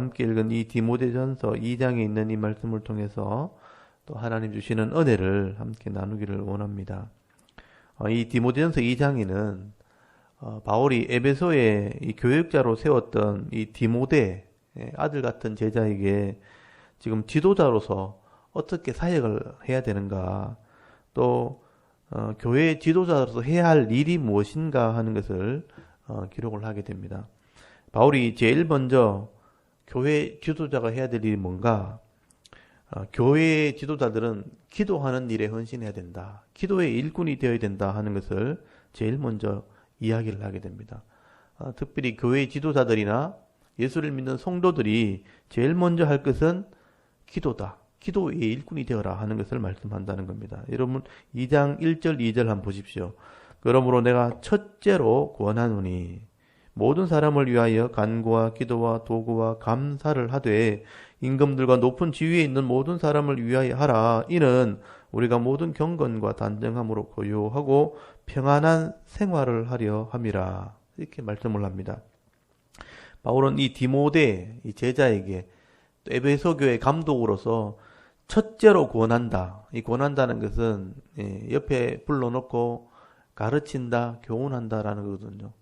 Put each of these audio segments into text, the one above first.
함께 읽은 이 디모데전서 2장에 있는 이 말씀을 통해서 또 하나님 주시는 은혜를 함께 나누기를 원합니다. 이 디모데전서 2장에는 바울이 에베소에 이 교육자로 세웠던 이 디모데 아들 같은 제자에게 지금 지도자로서 어떻게 사역을 해야 되는가, 또 교회 지도자로서 해야 할 일이 무엇인가 하는 것을 기록을 하게 됩니다. 바울이 제일 먼저 교회 지도자가 해야 될 일이 뭔가, 교회 지도자들은 기도하는 일에 헌신해야 된다, 기도의 일꾼이 되어야 된다 하는 것을 제일 먼저 이야기를 하게 됩니다. 특별히 교회 지도자들이나 예수를 믿는 성도들이 제일 먼저 할 것은 기도다, 기도의 일꾼이 되어라 하는 것을 말씀한다는 겁니다. 여러분 2장 1절 2절 한번 보십시오. 그러므로 내가 첫째로 권하노니 모든 사람을 위하여 간구와 기도와 도구와 감사를 하되 임금들과 높은 지위에 있는 모든 사람을 위하여 하라. 이는 우리가 모든 경건과 단정함으로 고요하고 평안한 생활을 하려 함이라. 이렇게 말씀을 합니다. 바울은 이 디모데, 이 제자에게 또 에베소 교회 감독으로서 첫째로 권한다. 이 권한다는 것은 옆에 불러놓고 가르친다, 교훈한다라는 거거든요.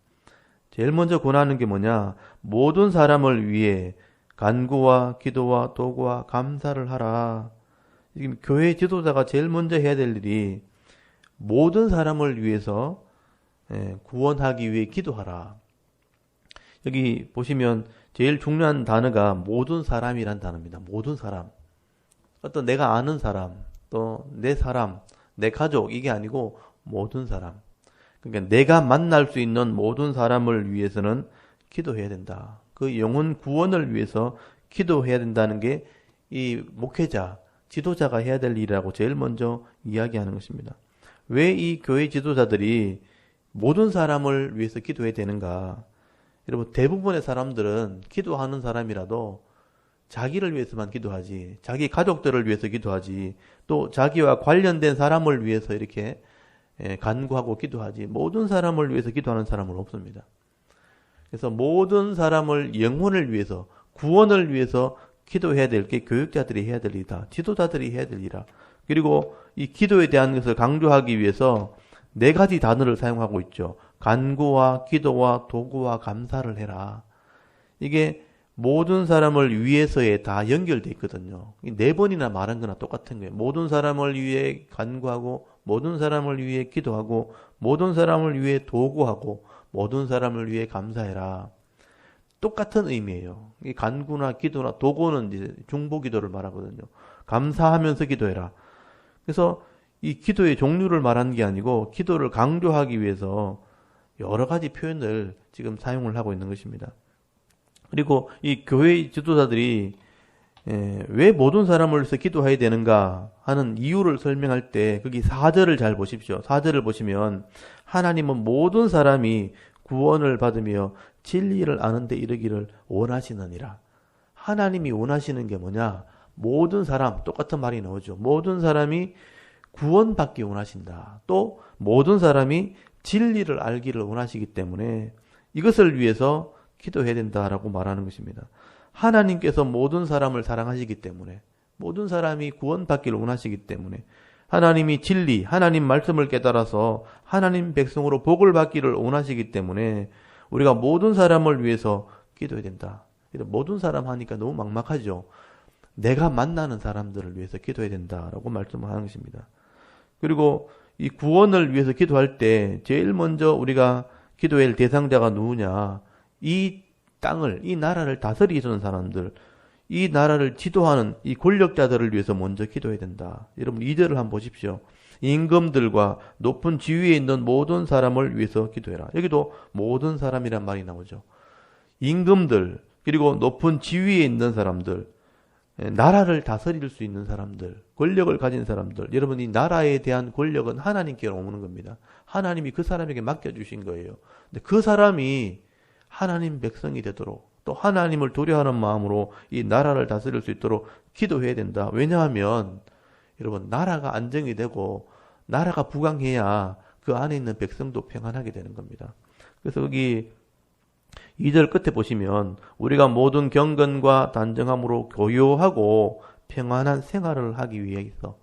제일 먼저 권하는 게 뭐냐? 모든 사람을 위해 간구와 기도와 도구와 감사를 하라. 지금 교회 지도자가 제일 먼저 해야 될 일이 모든 사람을 위해서 구원하기 위해 기도하라. 여기 보시면 제일 중요한 단어가 모든 사람이란 단어입니다. 모든 사람. 어떤 내가 아는 사람, 또 내 사람, 내 가족, 이게 아니고 모든 사람. 그러니까 내가 만날 수 있는 모든 사람을 위해서는 기도해야 된다. 그 영혼 구원을 위해서 기도해야 된다는 게 이 목회자, 지도자가 해야 될 일이라고 제일 먼저 이야기하는 것입니다. 왜 이 교회 지도자들이 모든 사람을 위해서 기도해야 되는가? 여러분, 대부분의 사람들은 기도하는 사람이라도 자기를 위해서만 기도하지, 자기 가족들을 위해서 기도하지, 또 자기와 관련된 사람을 위해서 이렇게 간구하고 기도하지, 모든 사람을 위해서 기도하는 사람은 없습니다. 그래서 모든 사람을 영혼을 위해서, 구원을 위해서 기도해야 될 게 교육자들이 해야 될 일이다. 지도자들이 해야 될 일이다. 그리고 이 기도에 대한 것을 강조하기 위해서 4가지 단어를 사용하고 있죠. 간구와 기도와 도구와 감사를 해라. 이게 모든 사람을 위해서에 다 연결되어 있거든요. 4번이나 말한 거나 똑같은 거예요. 모든 사람을 위해 간구하고, 모든 사람을 위해 기도하고, 모든 사람을 위해 도구하고, 모든 사람을 위해 감사해라. 똑같은 의미예요. 이 간구나 기도나 도구는 이제 중보 기도를 말하거든요. 감사하면서 기도해라. 그래서 이 기도의 종류를 말하는 게 아니고 기도를 강조하기 위해서 여러 가지 표현을 지금 사용을 하고 있는 것입니다. 그리고 이 교회 지도자들이 왜 모든 사람을 위해서 기도해야 되는가 하는 이유를 설명할 때 거기 4절을 잘 보십시오. 4절을 보시면 하나님은 모든 사람이 구원을 받으며 진리를 아는 데 이르기를 원하시느니라. 하나님이 원하시는 게 뭐냐? 모든 사람, 똑같은 말이 나오죠. 모든 사람이 구원받기 원하신다. 또 모든 사람이 진리를 알기를 원하시기 때문에 이것을 위해서 기도해야 된다라고 말하는 것입니다. 하나님께서 모든 사람을 사랑하시기 때문에, 모든 사람이 구원받기를 원하시기 때문에, 하나님이 진리, 하나님 말씀을 깨달아서 하나님 백성으로 복을 받기를 원하시기 때문에 우리가 모든 사람을 위해서 기도해야 된다. 모든 사람 하니까 너무 막막하죠. 내가 만나는 사람들을 위해서 기도해야 된다라고 말씀을 하는 것입니다. 그리고 이 구원을 위해서 기도할 때 제일 먼저 우리가 기도해야 할 대상자가 누구냐? 이 땅을, 이 나라를 다스리는 사람들, 이 나라를 지도하는 이 권력자들을 위해서 먼저 기도해야 된다. 여러분 2절을 한번 보십시오. 임금들과 높은 지위에 있는 모든 사람을 위해서 기도해라. 여기도 모든 사람이란 말이 나오죠. 임금들, 그리고 높은 지위에 있는 사람들, 나라를 다스릴 수 있는 사람들, 권력을 가진 사람들. 여러분, 이 나라에 대한 권력은 하나님께로 오는 겁니다. 하나님이 그 사람에게 맡겨주신 거예요. 근데 그 사람이 하나님 백성이 되도록, 또 하나님을 두려워하는 마음으로 이 나라를 다스릴 수 있도록 기도해야 된다. 왜냐하면 여러분, 나라가 안정이 되고 나라가 부강해야 그 안에 있는 백성도 평안하게 되는 겁니다. 그래서 여기 2절 끝에 보시면 우리가 모든 경건과 단정함으로 교요하고 평안한 생활을 하기 위해서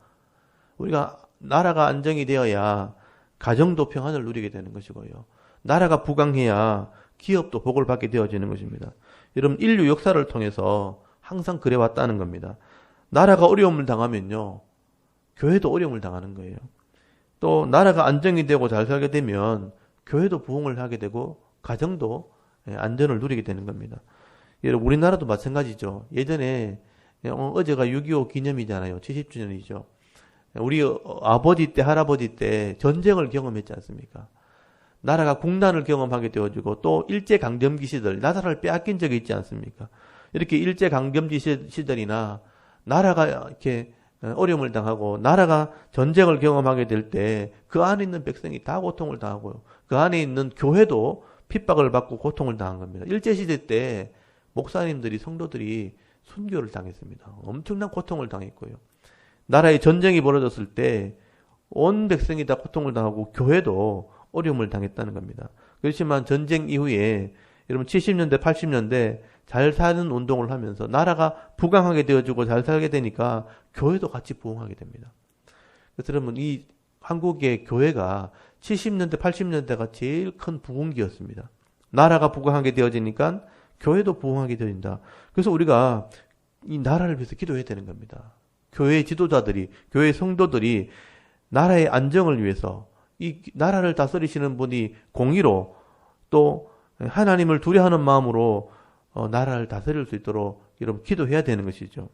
우리가 나라가 안정이 되어야 가정도 평안을 누리게 되는 것이고요. 나라가 부강해야 기업도 복을 받게 되어지는 것입니다. 여러분 인류 역사를 통해서 항상 그래왔다는 겁니다. 나라가 어려움을 당하면요. 교회도 어려움을 당하는 거예요. 또 나라가 안정이 되고 잘 살게 되면 교회도 부흥을 하게 되고 가정도 안전을 누리게 되는 겁니다. 여러분 우리나라도 마찬가지죠. 예전에 어제가 6.25 기념이잖아요. 70주년이죠. 우리 아버지 때 할아버지 때 전쟁을 경험했지 않습니까? 나라가 국난을 경험하게 되어지고 또 일제강점기 시절 나라를 빼앗긴 적이 있지 않습니까? 이렇게 일제강점기 시절이나 나라가 이렇게 어려움을 당하고 나라가 전쟁을 경험하게 될 때 그 안에 있는 백성이 다 고통을 당하고요. 그 안에 있는 교회도 핍박을 받고 고통을 당한 겁니다. 일제시대 때 목사님들이 성도들이 순교를 당했습니다. 엄청난 고통을 당했고요. 나라에 전쟁이 벌어졌을 때 온 백성이 다 고통을 당하고 교회도 어려움을 당했다는 겁니다. 그렇지만 전쟁 이후에 여러분 70년대 80년대 잘 사는 운동을 하면서 나라가 부강하게 되어지고 잘 살게 되니까 교회도 같이 부흥하게 됩니다. 그래서 여러분 이 한국의 교회가 70년대 80년대가 제일 큰 부흥기였습니다. 나라가 부강하게 되어지니까 교회도 부흥하게 되어진다. 그래서 우리가 이 나라를 위해서 기도해야 되는 겁니다. 교회 지도자들이, 교회 성도들이 나라의 안정을 위해서 이 나라를 다스리시는 분이 공의로 또 하나님을 두려워하는 마음으로 나라를 다스릴 수 있도록 여러분 기도해야 되는 것이죠.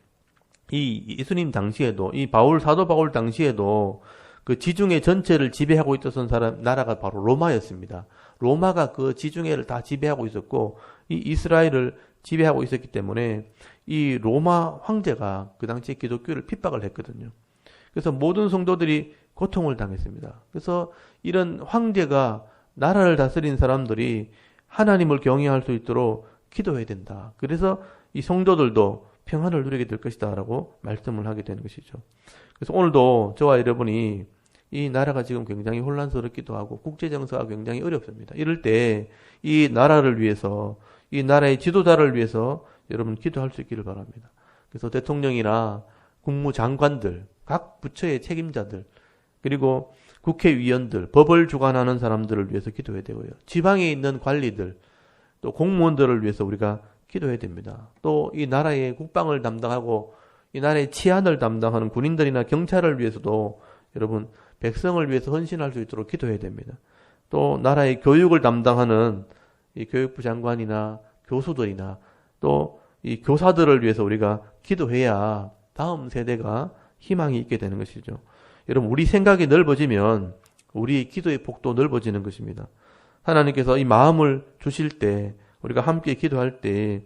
이 예수님 당시에도 이 사도 바울 당시에도 그 지중해 전체를 지배하고 있었던 나라가 바로 로마였습니다. 로마가 그 지중해를 다 지배하고 있었고 이 이스라엘을 지배하고 있었기 때문에 이 로마 황제가 그 당시에 기독교를 핍박을 했거든요. 그래서 모든 성도들이 고통을 당했습니다. 그래서 이런 황제가 나라를 다스린 사람들이 하나님을 경외할 수 있도록 기도해야 된다. 그래서 이 성도들도 평안을 누리게 될 것이다 라고 말씀을 하게 되는 것이죠. 그래서 오늘도 저와 여러분이 이 나라가 지금 굉장히 혼란스럽기도 하고 국제정세가 굉장히 어렵습니다. 이럴 때 이 나라를 위해서 이 나라의 지도자를 위해서 여러분 기도할 수 있기를 바랍니다. 그래서 대통령이나 국무장관들, 각 부처의 책임자들, 그리고 국회의원들, 법을 주관하는 사람들을 위해서 기도해야 되고요. 지방에 있는 관리들, 또 공무원들을 위해서 우리가 기도해야 됩니다. 또 이 나라의 국방을 담당하고 이 나라의 치안을 담당하는 군인들이나 경찰을 위해서도 여러분 백성을 위해서 헌신할 수 있도록 기도해야 됩니다. 또 나라의 교육을 담당하는 이 교육부 장관이나 교수들이나 또 이 교사들을 위해서 우리가 기도해야 다음 세대가 희망이 있게 되는 것이죠. 여러분 우리 생각이 넓어지면 우리 기도의 폭도 넓어지는 것입니다. 하나님께서 이 마음을 주실 때 우리가 함께 기도할 때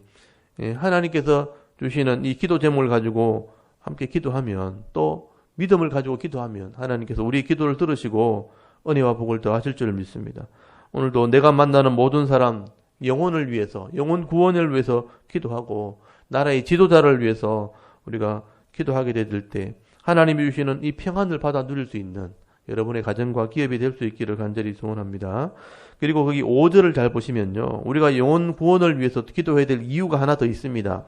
하나님께서 주시는 이 기도 제목을 가지고 함께 기도하면 또 믿음을 가지고 기도하면 하나님께서 우리 기도를 들으시고 은혜와 복을 더하실 줄 믿습니다. 오늘도 내가 만나는 모든 사람 영혼을 위해서 영혼 구원을 위해서 기도하고 나라의 지도자를 위해서 우리가 기도하게 될 때 하나님이 주시는 이 평안을 받아 누릴 수 있는 여러분의 가정과 기업이 될 수 있기를 간절히 소원합니다. 그리고 거기 5절을 잘 보시면요. 우리가 영혼 구원을 위해서 기도해야 될 이유가 하나 더 있습니다.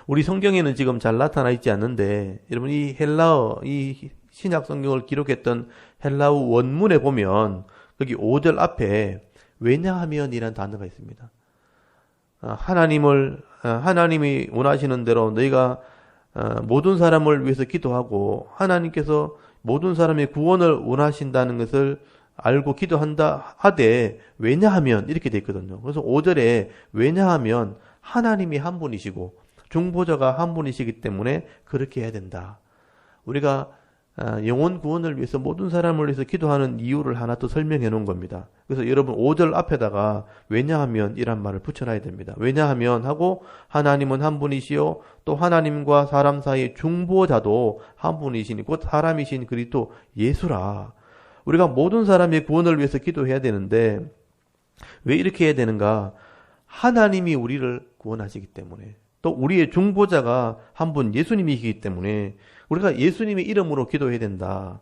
우리 성경에는 지금 잘 나타나 있지 않는데 여러분 이 헬라어, 이 신약 성경을 기록했던 헬라어 원문에 보면 거기 5절 앞에 왜냐하면이라는 단어가 있습니다. 하나님이 원하시는 대로 너희가 모든 사람을 위해서 기도하고 하나님께서 모든 사람의 구원을 원하신다는 것을 알고 기도한다 하되 왜냐하면 이렇게 돼 있거든요. 그래서 5절에 왜냐하면 하나님이 한 분이시고 중보자가 한 분이시기 때문에 그렇게 해야 된다. 우리가 영혼 구원을 위해서 모든 사람을 위해서 기도하는 이유를 하나 더 설명해 놓은 겁니다. 그래서 여러분 5절 앞에다가 왜냐하면 이란 말을 붙여놔야 됩니다. 왜냐하면 하고 하나님은 한 분이시요 또 하나님과 사람 사이의 중보자도 한 분이시니 곧 사람이신 그리스도 예수라. 우리가 모든 사람의 구원을 위해서 기도해야 되는데 왜 이렇게 해야 되는가? 하나님이 우리를 구원하시기 때문에 또 우리의 중보자가 한 분 예수님이시기 때문에 우리가 예수님의 이름으로 기도해야 된다.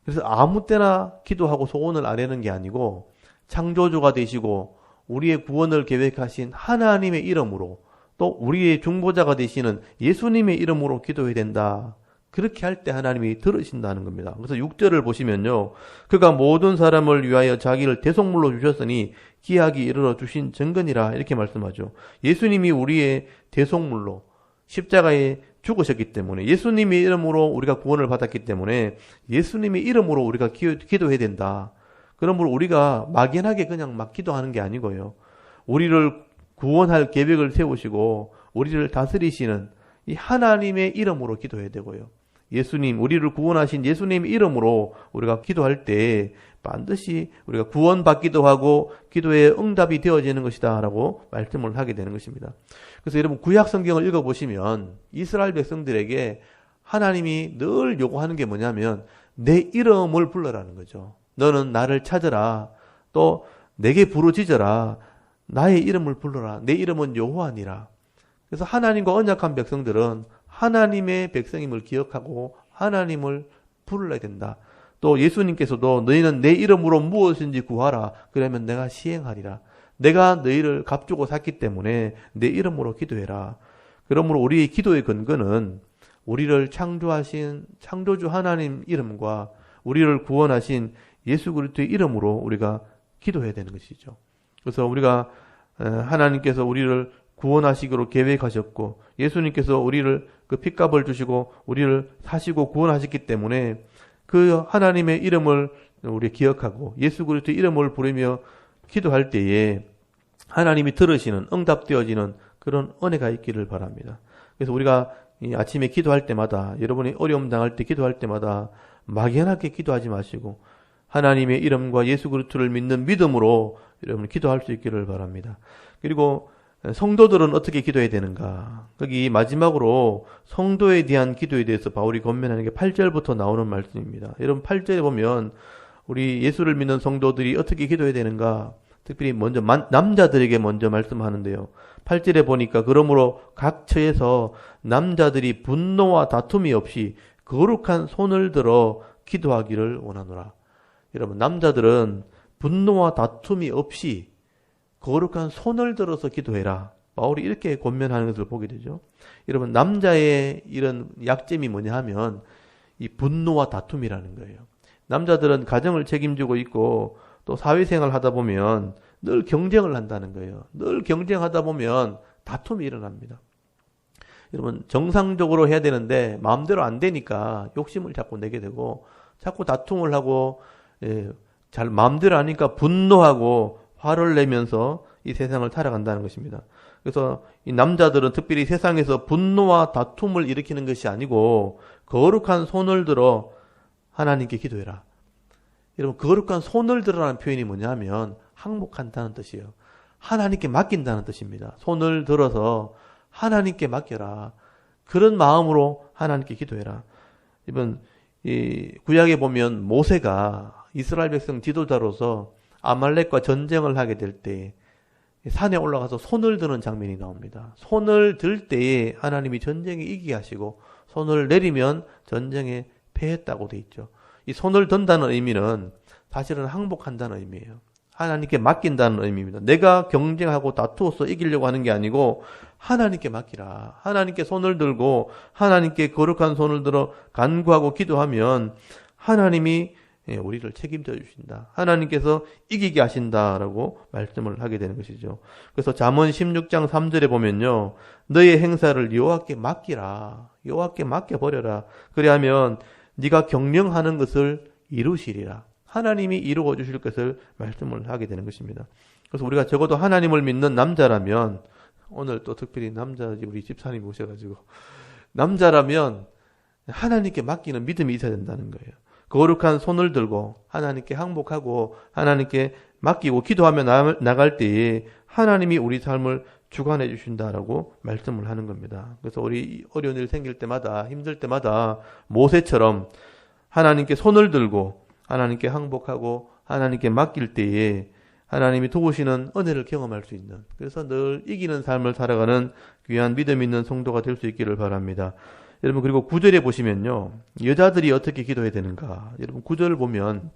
그래서 아무 때나 기도하고 소원을 아뢰는 게 아니고 창조주가 되시고 우리의 구원을 계획하신 하나님의 이름으로 또 우리의 중보자가 되시는 예수님의 이름으로 기도해야 된다. 그렇게 할 때 하나님이 들으신다는 겁니다. 그래서 6절을 보시면요. 그가 모든 사람을 위하여 자기를 대속물로 주셨으니 기약이 이르러 주신 증거니라 이렇게 말씀하죠. 예수님이 우리의 대속물로 십자가에 죽으셨기 때문에 예수님의 이름으로 우리가 구원을 받았기 때문에 예수님의 이름으로 우리가 기도해야 된다. 그러므로 우리가 막연하게 그냥 막 기도하는 게 아니고요. 우리를 구원할 계획을 세우시고 우리를 다스리시는 이 하나님의 이름으로 기도해야 되고요. 예수님, 우리를 구원하신 예수님의 이름으로 우리가 기도할 때 반드시 우리가 구원받기도 하고 기도에 응답이 되어지는 것이다 라고 말씀을 하게 되는 것입니다. 그래서 여러분 구약 성경을 읽어보시면 이스라엘 백성들에게 하나님이 늘 요구하는 게 뭐냐면 내 이름을 불러라는 거죠. 너는 나를 찾으라. 또 내게 부르짖어라. 나의 이름을 불러라. 내 이름은 여호와니라. 그래서 하나님과 언약한 백성들은 하나님의 백성임을 기억하고 하나님을 불러야 된다. 또 예수님께서도 너희는 내 이름으로 무엇인지 구하라. 그러면 내가 시행하리라. 내가 너희를 값주고 샀기 때문에 내 이름으로 기도해라. 그러므로 우리의 기도의 근거는 우리를 창조하신 창조주 하나님 이름과 우리를 구원하신 예수 그리스도의 이름으로 우리가 기도해야 되는 것이죠. 그래서 우리가 하나님께서 우리를 구원하시기로 계획하셨고 예수님께서 우리를 그 핏값을 주시고 우리를 사시고 구원하셨기 때문에 그 하나님의 이름을 우리 기억하고 예수 그리스도의 이름을 부르며 기도할 때에 하나님이 들으시는 응답되어지는 그런 은혜가 있기를 바랍니다. 그래서 우리가 이 아침에 기도할 때마다 여러분이 어려움 당할 때 기도할 때마다 막연하게 기도하지 마시고 하나님의 이름과 예수 그리스도를 믿는 믿음으로 여러분 기도할 수 있기를 바랍니다. 그리고 성도들은 어떻게 기도해야 되는가? 거기 마지막으로 성도에 대한 기도에 대해서 바울이 권면하는 게 8절부터 나오는 말씀입니다. 여러분 8절에 보면 우리 예수를 믿는 성도들이 어떻게 기도해야 되는가? 특별히 먼저 남자들에게 먼저 말씀하는데요. 8절에 보니까 그러므로 각 처에서 남자들이 분노와 다툼이 없이 거룩한 손을 들어 기도하기를 원하노라. 여러분 남자들은 분노와 다툼이 없이 거룩한 손을 들어서 기도해라. 바울이 이렇게 권면하는 것을 보게 되죠. 여러분 남자의 이런 약점이 뭐냐 하면 이 분노와 다툼이라는 거예요. 남자들은 가정을 책임지고 있고 또 사회생활을 하다 보면 늘 경쟁을 한다는 거예요. 늘 경쟁하다 보면 다툼이 일어납니다. 여러분 정상적으로 해야 되는데 마음대로 안 되니까 욕심을 자꾸 내게 되고 자꾸 다툼을 하고 잘 마음대로 하니까 분노하고 화를 내면서 이 세상을 살아간다는 것입니다. 그래서 이 남자들은 특별히 세상에서 분노와 다툼을 일으키는 것이 아니고 거룩한 손을 들어 하나님께 기도해라. 여러분 거룩한 손을 들어라는 표현이 뭐냐면 항복한다는 뜻이에요. 하나님께 맡긴다는 뜻입니다. 손을 들어서 하나님께 맡겨라. 그런 마음으로 하나님께 기도해라. 이번 이 구약에 보면 모세가 이스라엘 백성 지도자로서 아말렉과 전쟁을 하게 될 때 산에 올라가서 손을 드는 장면이 나옵니다. 손을 들 때에 하나님이 전쟁에 이기게 하시고 손을 내리면 전쟁에 패했다고 돼 있죠. 이 손을 든다는 의미는 사실은 항복한다는 의미예요. 하나님께 맡긴다는 의미입니다. 내가 경쟁하고 다투어서 이기려고 하는 게 아니고 하나님께 맡기라. 하나님께 손을 들고 하나님께 거룩한 손을 들어 간구하고 기도하면 하나님이 우리를 책임져 주신다. 하나님께서 이기게 하신다라고 말씀을 하게 되는 것이죠. 그래서 잠언 16장 3절에 보면요. 너의 행사를 여호와께 맡기라. 여호와께 맡겨버려라. 그리하면 네가 경영하는 것을 이루시리라. 하나님이 이루어 주실 것을 말씀을 하게 되는 것입니다. 그래서 우리가 적어도 하나님을 믿는 남자라면 오늘 또 특별히 남자 우리 집사님 오셔가지고 남자라면 하나님께 맡기는 믿음이 있어야 된다는 거예요. 거룩한 손을 들고 하나님께 항복하고 하나님께 맡기고 기도하며 나갈 때에 하나님이 우리 삶을 주관해 주신다라고 말씀을 하는 겁니다. 그래서 우리 어려운 일 생길 때마다 힘들 때마다 모세처럼 하나님께 손을 들고 하나님께 항복하고 하나님께 맡길 때에 하나님이 도우시는 은혜를 경험할 수 있는 그래서 늘 이기는 삶을 살아가는 귀한 믿음 있는 성도가 될 수 있기를 바랍니다. 여러분 그리고 9절에 보시면요. 여자들이 어떻게 기도해야 되는가. 여러분 9절을 보면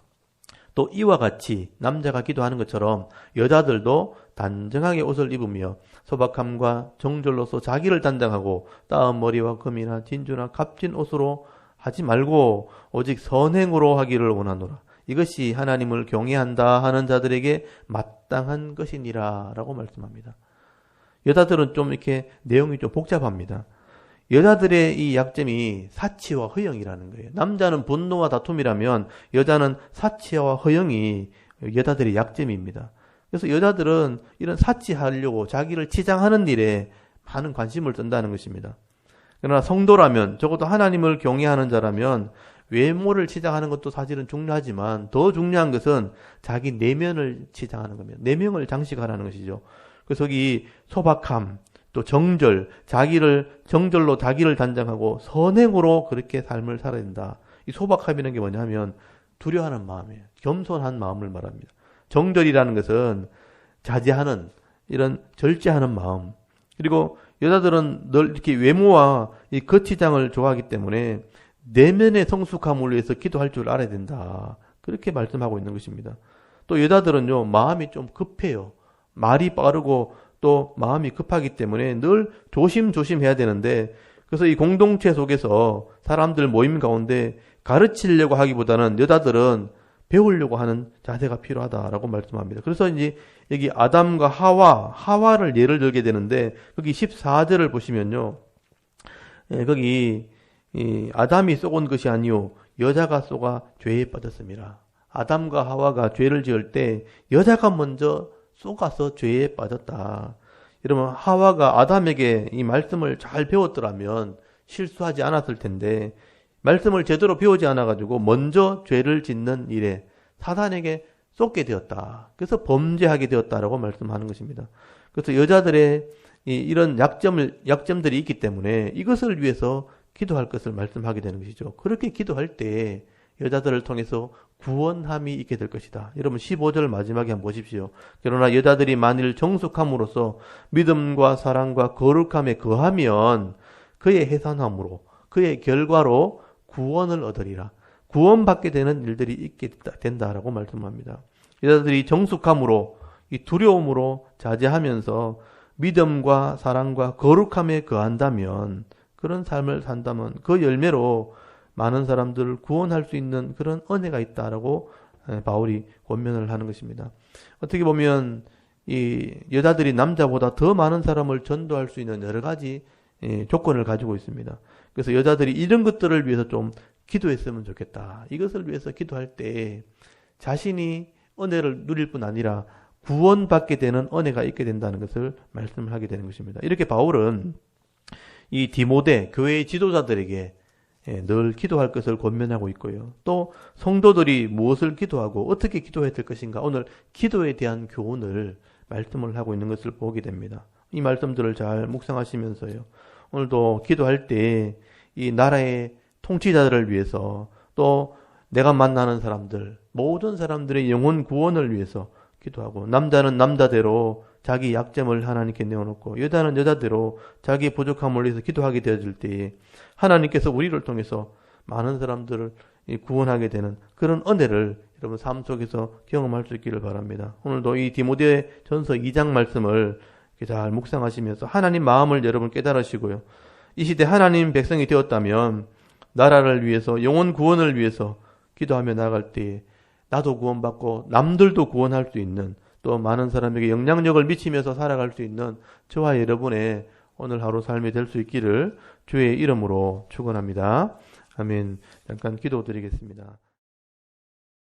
또 이와 같이 남자가 기도하는 것처럼 여자들도 단정하게 옷을 입으며 소박함과 정절로서 자기를 단장하고 따은 머리와 금이나 진주나 값진 옷으로 하지 말고 오직 선행으로 하기를 원하노라. 이것이 하나님을 경외한다 하는 자들에게 마땅한 것이니라 라고 말씀합니다. 여자들은 좀 이렇게 내용이 좀 복잡합니다. 여자들의 이 약점이 사치와 허영이라는 거예요. 남자는 분노와 다툼이라면 여자는 사치와 허영이 여자들의 약점입니다. 그래서 여자들은 이런 사치하려고 자기를 치장하는 일에 많은 관심을 든다는 것입니다. 그러나 성도라면, 적어도 하나님을 경외하는 자라면 외모를 치장하는 것도 사실은 중요하지만 더 중요한 것은 자기 내면을 치장하는 겁니다. 내면을 장식하라는 것이죠. 그래서 이 소박함, 또 정절, 정절로 자기를 단장하고 선행으로 그렇게 삶을 살아야 된다. 이 소박함이라는 게 뭐냐면 두려워하는 마음이에요. 겸손한 마음을 말합니다. 정절이라는 것은 자제하는, 이런 절제하는 마음. 그리고 여자들은 늘 이렇게 외모와 이 겉치장을 좋아하기 때문에 내면의 성숙함을 위해서 기도할 줄 알아야 된다. 그렇게 말씀하고 있는 것입니다. 또 여자들은요, 마음이 좀 급해요. 말이 빠르고 또 마음이 급하기 때문에 늘 조심조심해야 되는데, 그래서 이 공동체 속에서 사람들 모임 가운데 가르치려고 하기보다는 여자들은 배우려고 하는 자세가 필요하다라고 말씀합니다. 그래서 이제 여기 아담과 하와를 예를 들게 되는데, 거기 14절을 보시면요, 거기 이 아담이 쏘은 것이 아니요 여자가 쏘가 죄에 빠졌습니다. 아담과 하와가 죄를 지을 때 여자가 먼저 쏘가서 죄에 빠졌다. 여러분, 하와가 아담에게 이 말씀을 잘 배웠더라면 실수하지 않았을 텐데, 말씀을 제대로 배우지 않아가지고 먼저 죄를 짓는 일에 사단에게 쏟게 되었다. 그래서 범죄하게 되었다라고 말씀하는 것입니다. 그래서 여자들의 이런 약점들이 있기 때문에 이것을 위해서 기도할 것을 말씀하게 되는 것이죠. 그렇게 기도할 때 여자들을 통해서 구원함이 있게 될 것이다. 여러분 15절 마지막에 한번 보십시오. 그러나 여자들이 만일 정숙함으로써 믿음과 사랑과 거룩함에 거하면 그의 해산함으로, 그의 결과로 구원을 얻으리라. 구원받게 되는 일들이 있게 된다라고 말씀합니다. 여자들이 정숙함으로, 이 두려움으로 자제하면서 믿음과 사랑과 거룩함에 거한다면, 그런 삶을 산다면 그 열매로 많은 사람들을 구원할 수 있는 그런 은혜가 있다라고 바울이 권면을 하는 것입니다. 어떻게 보면 이 여자들이 남자보다 더 많은 사람을 전도할 수 있는 여러 가지 조건을 가지고 있습니다. 그래서 여자들이 이런 것들을 위해서 좀 기도했으면 좋겠다. 이것을 위해서 기도할 때 자신이 은혜를 누릴 뿐 아니라 구원받게 되는 은혜가 있게 된다는 것을 말씀을 하게 되는 것입니다. 이렇게 바울은 이 디모데 교회의 지도자들에게 늘 기도할 것을 권면하고 있고요. 또 성도들이 무엇을 기도하고 어떻게 기도해야 될 것인가, 오늘 기도에 대한 교훈을 말씀을 하고 있는 것을 보게 됩니다. 이 말씀들을 잘 묵상하시면서요, 오늘도 기도할 때 이 나라의 통치자들을 위해서, 또 내가 만나는 사람들, 모든 사람들의 영혼 구원을 위해서 기도하고, 남자는 남자대로 자기 약점을 하나님께 내어놓고 여자는 여자대로 자기 부족함을 위해서 기도하게 되어질 때에 하나님께서 우리를 통해서 많은 사람들을 구원하게 되는 그런 은혜를 여러분 삶 속에서 경험할 수 있기를 바랍니다. 오늘도 이 디모데 전서 2장 말씀을 잘 묵상하시면서 하나님 마음을 여러분 깨달으시고요, 이 시대 하나님 백성이 되었다면 나라를 위해서, 영혼 구원을 위해서 기도하며 나아갈 때에 나도 구원받고 남들도 구원할 수 있는, 또 많은 사람에게 영향력을 미치면서 살아갈 수 있는 저와 여러분의 오늘 하루 삶이 될 수 있기를 주의 이름으로 축원합니다. 아멘. 잠깐 기도드리겠습니다.